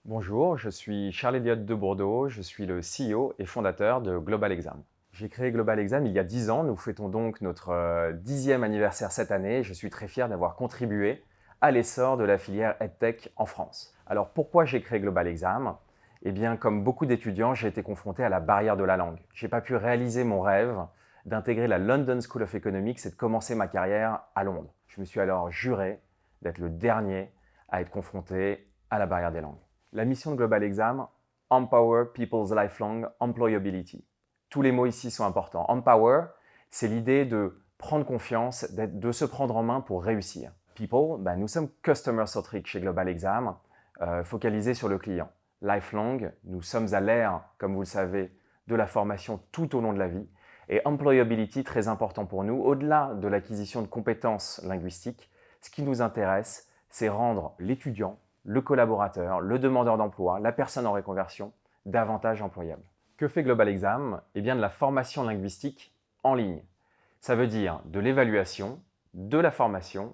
Bonjour, je suis Charles Elliott de Bordeaux, je suis le CEO et fondateur de Global Exam. J'ai créé Global Exam il y a 10 ans, nous fêtons donc notre 10e anniversaire cette année et je suis très fier d'avoir contribué à l'essor de la filière EdTech en France. Alors pourquoi j'ai créé Global Exam? Eh bien, comme beaucoup d'étudiants, j'ai été confronté à la barrière de la langue. Je n'ai pas pu réaliser mon rêve d'intégrer la London School of Economics et de commencer ma carrière à Londres. Je me suis alors juré d'être le dernier à être confronté à la barrière des langues. La mission de Global Exam, Empower People's Lifelong Employability. Tous les mots ici sont importants. Empower, c'est l'idée de prendre confiance, de se prendre en main pour réussir. People, nous sommes customer-centric chez Global Exam, focalisés sur le client. Lifelong, nous sommes à l'ère, comme vous le savez, de la formation tout au long de la vie. Et employability, très important pour nous, au-delà de l'acquisition de compétences linguistiques, ce qui nous intéresse, c'est rendre l'étudiant, le collaborateur, le demandeur d'emploi, la personne en reconversion, davantage employable. Que fait Global Exam? Eh bien de la formation linguistique en ligne. Ça veut dire de l'évaluation, de la formation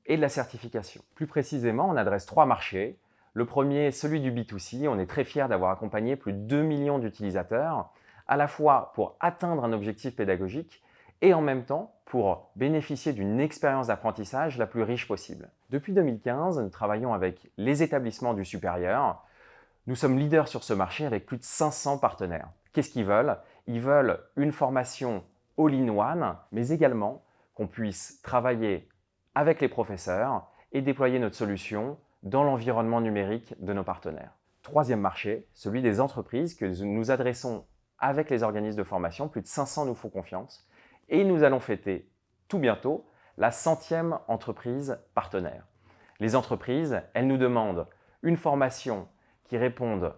et de la certification. Plus précisément, on adresse 3 marchés. Le premier, celui du B2C. On est très fiers d'avoir accompagné plus de 2 millions d'utilisateurs, à la fois pour atteindre un objectif pédagogique et en même temps pour bénéficier d'une expérience d'apprentissage la plus riche possible. Depuis 2015, nous travaillons avec les établissements du supérieur. Nous sommes leaders sur ce marché avec plus de 500 partenaires. Qu'est-ce qu'ils veulent? Ils veulent une formation all-in-one, mais également qu'on puisse travailler avec les professeurs et déployer notre solution dans l'environnement numérique de nos partenaires. Troisième marché, celui des entreprises que nous adressons avec les organismes de formation. Plus de 500 nous font confiance. Et nous allons fêter tout bientôt la 100e entreprise partenaire. Les entreprises, elles nous demandent une formation qui réponde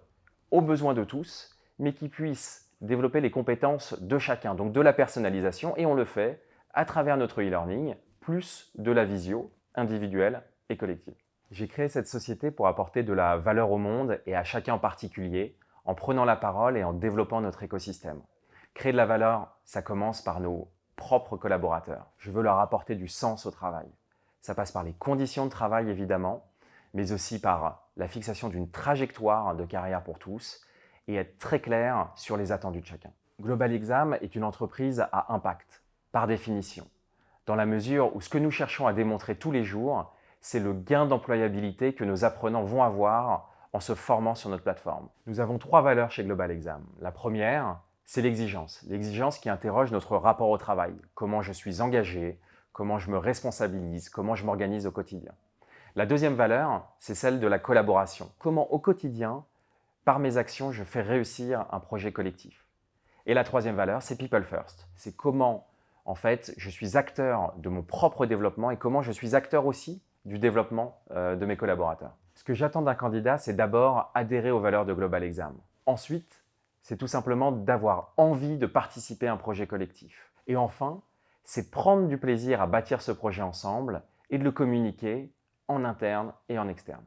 aux besoins de tous, mais qui puisse développer les compétences de chacun, donc de la personnalisation, et on le fait à travers notre e-learning, plus de la visio individuelle et collective. J'ai créé cette société pour apporter de la valeur au monde et à chacun en particulier, en prenant la parole et en développant notre écosystème. Créer de la valeur, ça commence par nos propres collaborateurs. Je veux leur apporter du sens au travail. Ça passe par les conditions de travail évidemment, mais aussi par la fixation d'une trajectoire de carrière pour tous et être très clair sur les attendus de chacun. Global Exam est une entreprise à impact, par définition, dans la mesure où ce que nous cherchons à démontrer tous les jours, c'est le gain d'employabilité que nos apprenants vont avoir en se formant sur notre plateforme. Nous avons 3 valeurs chez Global Exam. La première, c'est l'exigence. L'exigence qui interroge notre rapport au travail. Comment je suis engagé, comment je me responsabilise, comment je m'organise au quotidien. La deuxième valeur, c'est celle de la collaboration. Comment au quotidien, par mes actions, je fais réussir un projet collectif. Et la troisième valeur, c'est People First. C'est comment, en fait, je suis acteur de mon propre développement et comment je suis acteur aussi du développement de mes collaborateurs. Ce que j'attends d'un candidat, c'est d'abord adhérer aux valeurs de Global Exam. Ensuite, c'est tout simplement d'avoir envie de participer à un projet collectif. Et enfin, c'est prendre du plaisir à bâtir ce projet ensemble et de le communiquer en interne et en externe.